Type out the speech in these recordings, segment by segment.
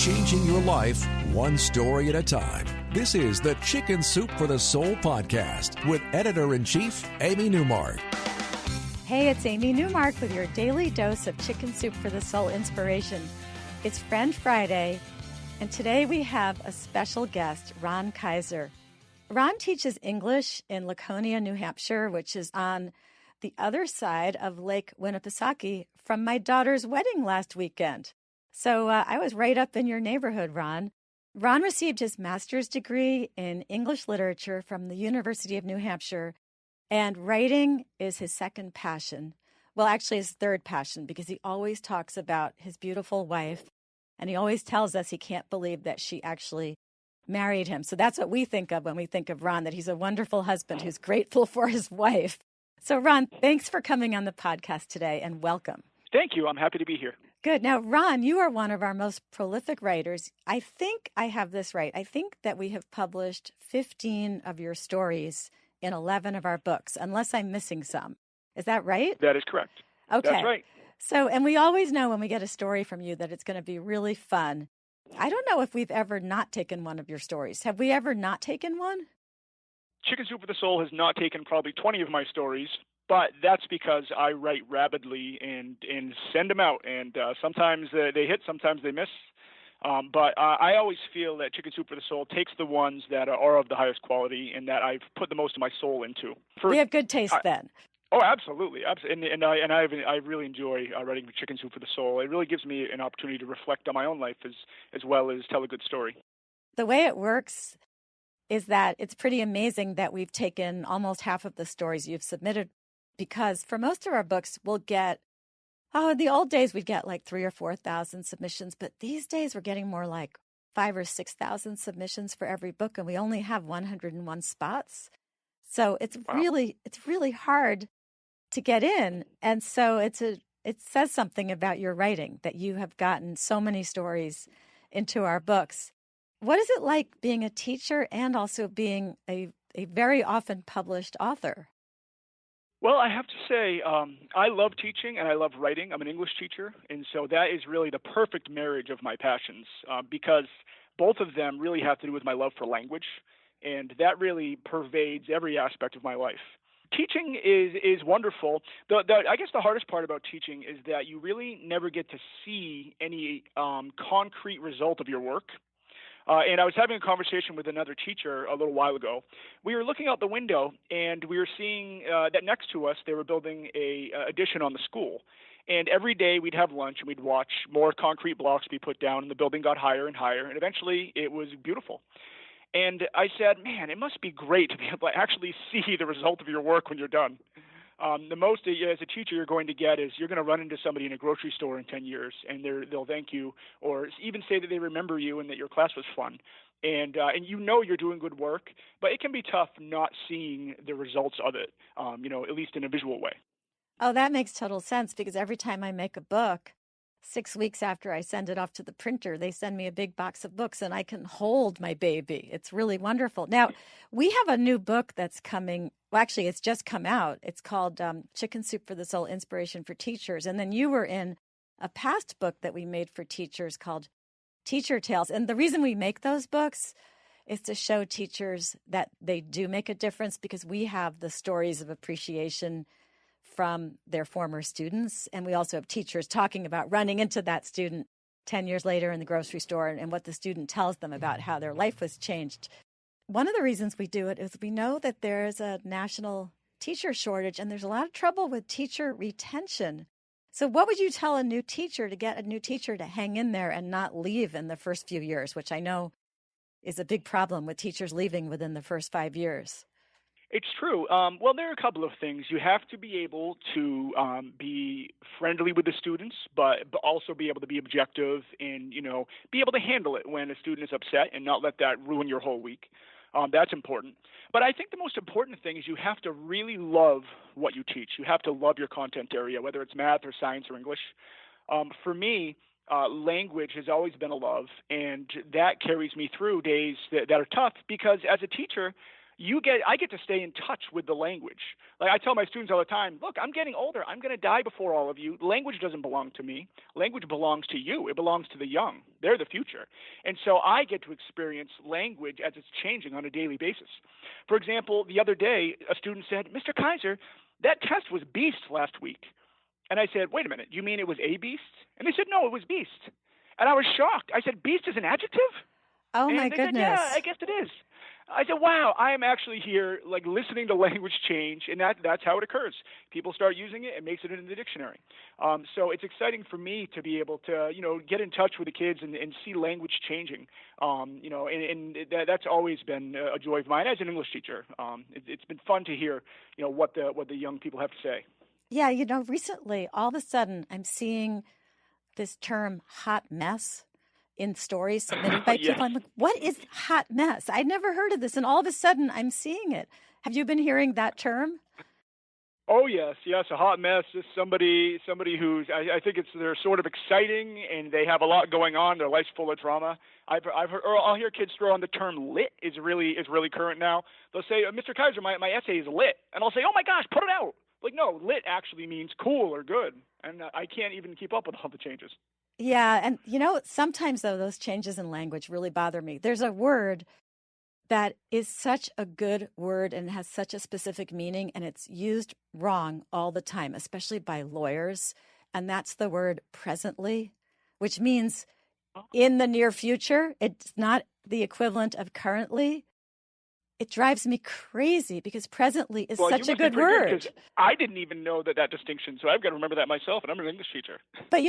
changing your life one story at a time. This is the Chicken Soup for the Soul podcast with Editor-in-Chief Amy Newmark. Hey, it's Amy Newmark with your daily dose of Chicken Soup for the Soul inspiration. It's Friend Friday, and today we have a special guest, Ron Kaiser. Ron teaches English in Laconia, New Hampshire, which is on the other side of Lake Winnipesaukee from my daughter's wedding last weekend. So I was right up in your neighborhood, Ron. Ron received his master's degree in English literature from the University of New Hampshire, and writing is his second passion. Well, actually his third passion, because he always talks about his beautiful wife, and he always tells us he can't believe that she actually married him. So that's what we think of when we think of Ron, that he's a wonderful husband who's grateful for his wife. So Ron, thanks for coming on the podcast today, and welcome. Thank you. I'm happy to be here. Good. Now, Ron, you are one of our most prolific writers. I think I have this right. I think that we have published 15 of your stories in 11 of our books, unless I'm missing some. Is that right? That is correct. Okay. That's right. So, and we always know when we get a story from you that it's going to be really fun. I don't know if we've ever not taken one of your stories. Have we ever not taken one? Chicken Soup for the Soul has not taken probably 20 of my stories, but that's because I write rapidly and send them out. And sometimes they hit, sometimes they miss. But I always feel that Chicken Soup for the Soul takes the ones that are of the highest quality and that I've put the most of my soul into. We have good taste then. Oh, absolutely. And I really enjoy writing Chicken Soup for the Soul. It really gives me an opportunity to reflect on my own life as well as tell a good story. The way it works is that it's pretty amazing that we've taken almost half of the stories you've submitted, because for most of our books, we'll get, in the old days, we'd get like 3,000 or 4,000 submissions, but these days we're getting more like 5,000 or 6,000 submissions for every book, and we only have 101 spots. So it's really hard to get in. And so it says something about your writing that you have gotten so many stories into our books. What is it like being a teacher and also being a very often published author? Well, I have to say, I love teaching and I love writing. I'm an English teacher, and so that is really the perfect marriage of my passions because both of them really have to do with my love for language, and that really pervades every aspect of my life. Teaching is wonderful. I guess the hardest part about teaching is that you really never get to see any concrete result of your work. And I was having a conversation with another teacher a little while ago. We were looking out the window, and we were seeing that next to us they were building a addition on the school. And every day we'd have lunch, and we'd watch more concrete blocks be put down, and the building got higher and higher, and eventually it was beautiful. And I said, man, it must be great to be able to actually see the result of your work when you're done. The most as a teacher you're going to get is you're going to run into somebody in a grocery store in 10 years, and they'll thank you or even say that they remember you and that your class was fun. And you know you're doing good work, but it can be tough not seeing the results of it, at least in a visual way. Oh, that makes total sense, because every time I make a book, 6 weeks after I send it off to the printer, they send me a big box of books and I can hold my baby. It's really wonderful. Now, we have a new book that's coming. Well, actually, it's just come out. It's called Chicken Soup for the Soul, Inspiration for Teachers. And then you were in a past book that we made for teachers called Teacher Tales. And the reason we make those books is to show teachers that they do make a difference, because we have the stories of appreciation from their former students. And we also have teachers talking about running into that student 10 years later in the grocery store and what the student tells them about how their life was changed. One of the reasons we do it is we know that there is a national teacher shortage, and there's a lot of trouble with teacher retention. So what would you tell a new teacher to get a new teacher to hang in there and not leave in the first few years, which I know is a big problem with teachers leaving within the first 5 years? It's true. Well, there are a couple of things. You have to be able to be friendly with the students, but also be able to be objective and, be able to handle it when a student is upset and not let that ruin your whole week. That's important. But I think the most important thing is you have to really love what you teach. You have to love your content area, whether it's math or science or English. For me, language has always been a love, and that carries me through days that are tough, because as a teacher, I get to stay in touch with the language. Like I tell my students all the time, look, I'm getting older. I'm going to die before all of you. Language doesn't belong to me. Language belongs to you. It belongs to the young. They're the future. And so I get to experience language as it's changing on a daily basis. For example, the other day, a student said, Mr. Kaiser, that test was beast last week. And I said, wait a minute, you mean it was a beast? And they said, no, it was beast. And I was shocked. I said, beast is an adjective? Oh, and my they goodness. said, yeah, I guess it is. I said, wow, I am actually here like listening to language change, and that's how it occurs. People start using it, it makes it in the dictionary. So it's exciting for me to be able to, get in touch with the kids and see language changing. And that's always been a joy of mine as an English teacher. It's been fun to hear, what the young people have to say. Yeah, recently, all of a sudden, I'm seeing this term hot mess in stories submitted by Yes. people. I'm like, what is hot mess? I'd never heard of this. And all of a sudden, I'm seeing it. Have you been hearing that term? Oh, yes. A hot mess is somebody who's, I think they're sort of exciting and they have a lot going on. Their life's full of drama. I've heard, or I'll hear kids throw on the term lit is really current now. They'll say, Mr. Kaiser, my essay is lit. And I'll say, oh my gosh, put it out. Like, no, lit actually means cool or good. And I can't even keep up with all the changes. Yeah. And, sometimes, though, those changes in language really bother me. There's a word that is such a good word and has such a specific meaning, and it's used wrong all the time, especially by lawyers. And that's the word presently, which means in the near future. It's not the equivalent of currently. It drives me crazy because presently is such a good word. I didn't even know that distinction, so I've got to remember that myself, and I'm an English teacher. But,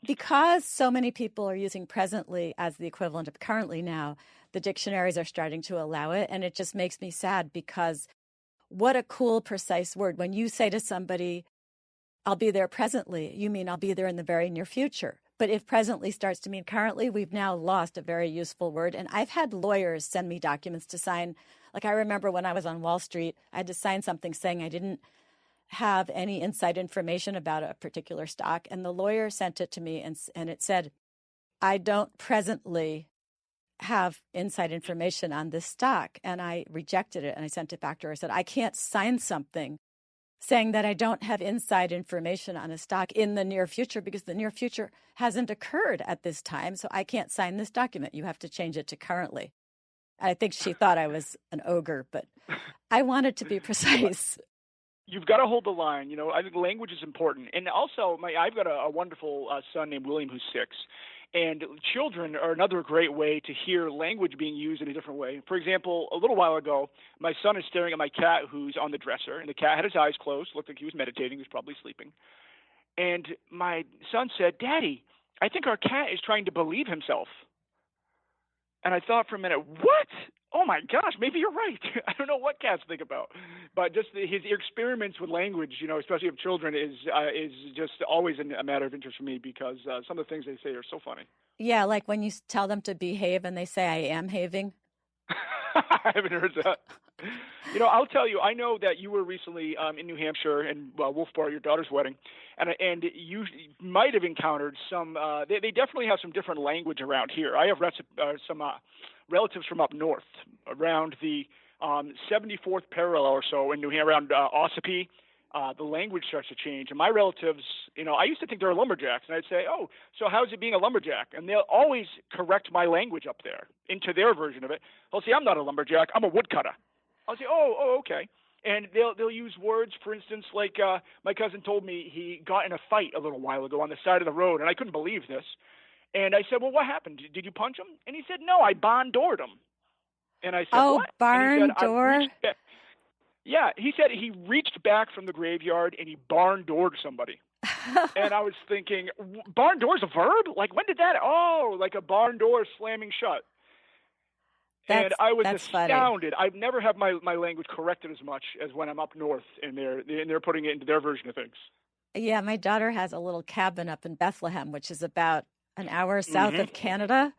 because so many people are using presently as the equivalent of currently now, the dictionaries are starting to allow it, and it just makes me sad because what a cool, precise word. When you say to somebody, I'll be there presently, you mean I'll be there in the very near future. But if presently starts to mean currently, we've now lost a very useful word. And I've had lawyers send me documents to sign. Like I remember when I was on Wall Street, I had to sign something saying I didn't have any inside information about a particular stock. And the lawyer sent it to me and it said, I don't presently have inside information on this stock. And I rejected it and I sent it back to her. I said, I can't sign something saying that I don't have inside information on a stock in the near future because the near future hasn't occurred at this time. So I can't sign this document. You have to change it to currently. I think she thought I was an ogre, but I wanted to be precise. You've got to hold the line. I think language is important. And also, I've got a wonderful son named William who's 6. And children are another great way to hear language being used in a different way. For example, a little while ago, my son is staring at my cat who's on the dresser, and the cat had his eyes closed, looked like he was meditating, he was probably sleeping. And my son said, Daddy, I think our cat is trying to believe himself. And I thought for a minute, what? Oh my gosh, maybe you're right. I don't know what cats think about, but just his experiments with language, especially of children, is just always a matter of interest for me because some of the things they say are so funny. Yeah, like when you tell them to behave and they say, I am having. I haven't heard that. I'll tell you, I know that you were recently in New Hampshire and Wolf Bar, your daughter's wedding, and you might have encountered some. They definitely have some different language around here. I have some relatives from up north, around the 74th parallel or so in New Hampshire, around Ossipee. The language starts to change. And my relatives, I used to think they were lumberjacks, and I'd say, oh, so how's it being a lumberjack? And they'll always correct my language up there into their version of it. They'll say, I'm not a lumberjack, I'm a woodcutter. I'll say, oh, okay. And they'll use words, for instance, like my cousin told me he got in a fight a little while ago on the side of the road, and I couldn't believe this. And I said, well, what happened? Did you punch him? And he said, no, I barn doored him. And I said, what? Barn door? Yeah, he said he reached back from the graveyard and he barn doored somebody. And I was thinking, barn door's a verb? Like, when did that? Oh, like a barn door slamming shut. And I was astounded. Funny. I've never had my language corrected as much as when I'm up north and they're putting it into their version of things. Yeah, my daughter has a little cabin up in Bethlehem, which is about an hour south of Canada.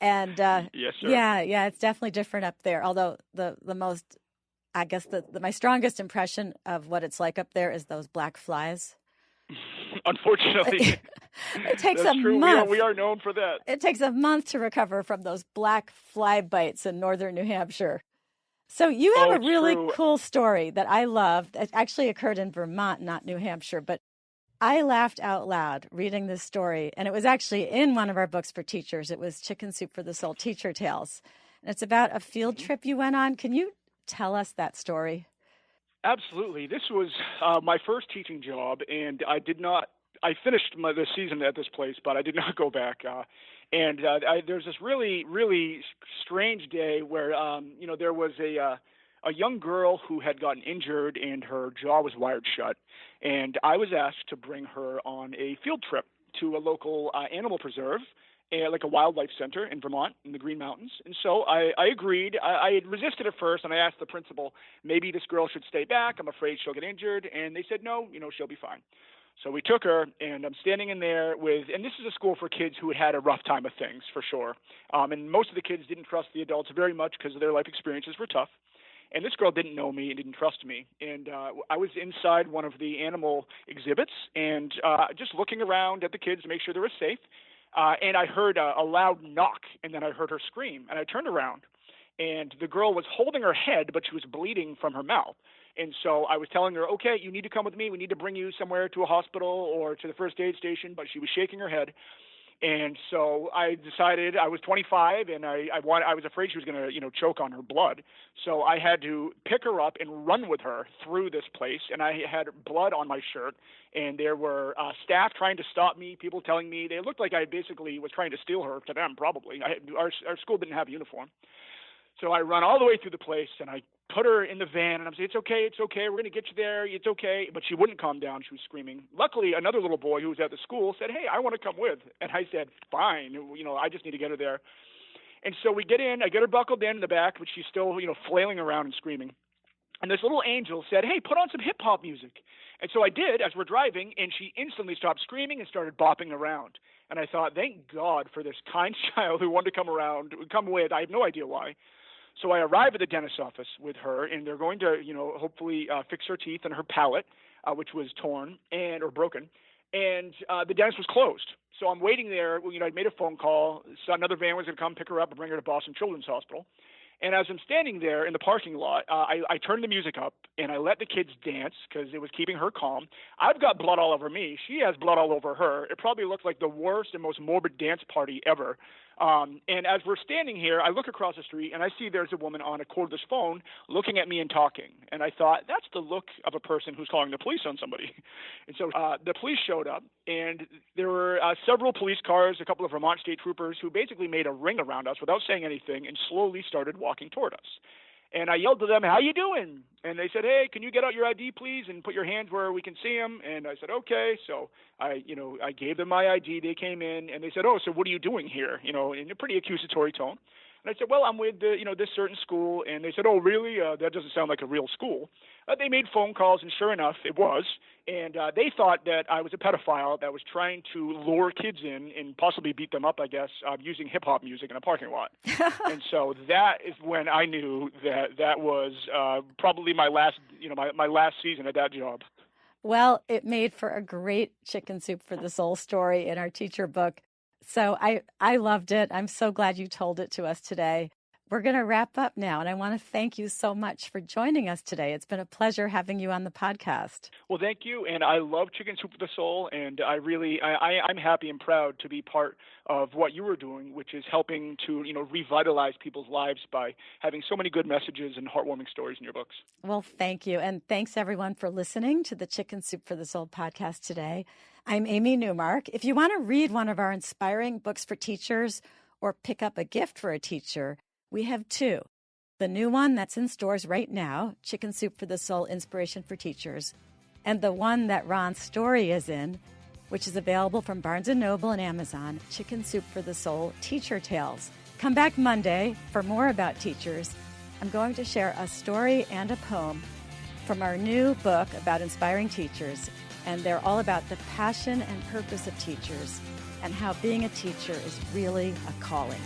And yes, sir. Yeah, it's definitely different up there. Although the most, I guess my strongest impression of what it's like up there is those black flies. Unfortunately, it takes That's a true. month. We are known for that. It takes a month to recover from those black fly bites in northern New Hampshire. So you have a it's really true. cool story that I love. It actually occurred in Vermont, not New Hampshire, but I laughed out loud reading this story. And it was actually in one of our books for teachers. It was Chicken Soup for the Soul, Teacher Tales. And it's about a field trip you went on. Can you tell us that story? Absolutely. This was my first teaching job, and I did not. I finished the season at this place, but I did not go back. There's this really, really strange day where, there was a young girl who had gotten injured and her jaw was wired shut, and I was asked to bring her on a field trip to a local animal preserve, like a wildlife center in Vermont in the Green Mountains. And so I agreed. I had resisted at first, and I asked the principal, maybe this girl should stay back. I'm afraid she'll get injured. And they said, no, she'll be fine. So we took her, and I'm standing in there and this is a school for kids who had a rough time of things, for sure. And most of the kids didn't trust the adults very much because their life experiences were tough. And this girl didn't know me and didn't trust me. And I was inside one of the animal exhibits and just looking around at the kids to make sure they were safe. And I heard a loud knock, and then I heard her scream. And I turned around, and the girl was holding her head, but she was bleeding from her mouth. And so I was telling her, okay, you need to come with me. We need to bring you somewhere to a hospital or to the first aid station. But she was shaking her head. And so I decided, I was 25, and I was afraid she was going to, choke on her blood. So I had to pick her up and run with her through this place. And I had blood on my shirt, and there were staff trying to stop me, people telling me they looked like I basically was trying to steal her to them, probably. Our school didn't have a uniform. So I run all the way through the place, and I put her in the van, and I'm saying, it's okay, we're going to get you there, it's okay. But she wouldn't calm down. She was screaming. Luckily, another little boy who was at the school said, hey, I want to come with. And I said, fine, I just need to get her there. And so we get in, I get her buckled in the back, but she's still, flailing around and screaming. And this little angel said, hey, put on some hip-hop music. And so I did as we're driving, and she instantly stopped screaming and started bopping around. And I thought, thank God for this kind child who wanted to come with. I have no idea why. So I arrive at the dentist's office with her, and they're going to, hopefully fix her teeth and her palate, which was torn or broken. And the dentist was closed. So I'm waiting there. I'd made a phone call. So another van was going to come pick her up and bring her to Boston Children's Hospital. And as I'm standing there in the parking lot, I turned the music up, and I let the kids dance because it was keeping her calm. I've got blood all over me. She has blood all over her. It probably looked like the worst and most morbid dance party ever. And as we're standing here, I look across the street, and I see there's a woman on a cordless phone looking at me and talking. And I thought, that's the look of a person who's calling the police on somebody. And so the police showed up, and there were several police cars, a couple of Vermont state troopers who basically made a ring around us without saying anything and slowly started walking toward us. And I yelled to them, how you doing? And they said, hey, can you get out your ID, please, and put your hands where we can see them? And I said, okay. So I gave them my ID. They came in, and they said, oh, so what are you doing here? In a pretty accusatory tone. And I said, well, I'm with this certain school. And they said, oh, really? That doesn't sound like a real school. They made phone calls, and sure enough, it was. And they thought that I was a pedophile that was trying to lure kids in and possibly beat them up, I guess, using hip-hop music in a parking lot. And so that is when I knew that was probably my last, my last season at that job. Well, it made for a great Chicken Soup for the Soul story in our teacher book. So I loved it. I'm so glad you told it to us today. We're going to wrap up now, and I want to thank you so much for joining us today. It's been a pleasure having you on the podcast. Well, thank you, and I love Chicken Soup for the Soul, and I'm happy and proud to be part of what you were doing, which is helping to revitalize people's lives by having so many good messages and heartwarming stories in your books. Well, thank you, and thanks everyone for listening to the Chicken Soup for the Soul podcast today. I'm Amy Newmark. If you want to read one of our inspiring books for teachers or pick up a gift for a teacher, we have two. The new one that's in stores right now, Chicken Soup for the Soul, Inspiration for Teachers, and the one that Ron's story is in, which is available from Barnes & Noble and Amazon, Chicken Soup for the Soul, Teacher Tales. Come back Monday for more about teachers. I'm going to share a story and a poem from our new book about inspiring teachers, and they're all about the passion and purpose of teachers and how being a teacher is really a calling.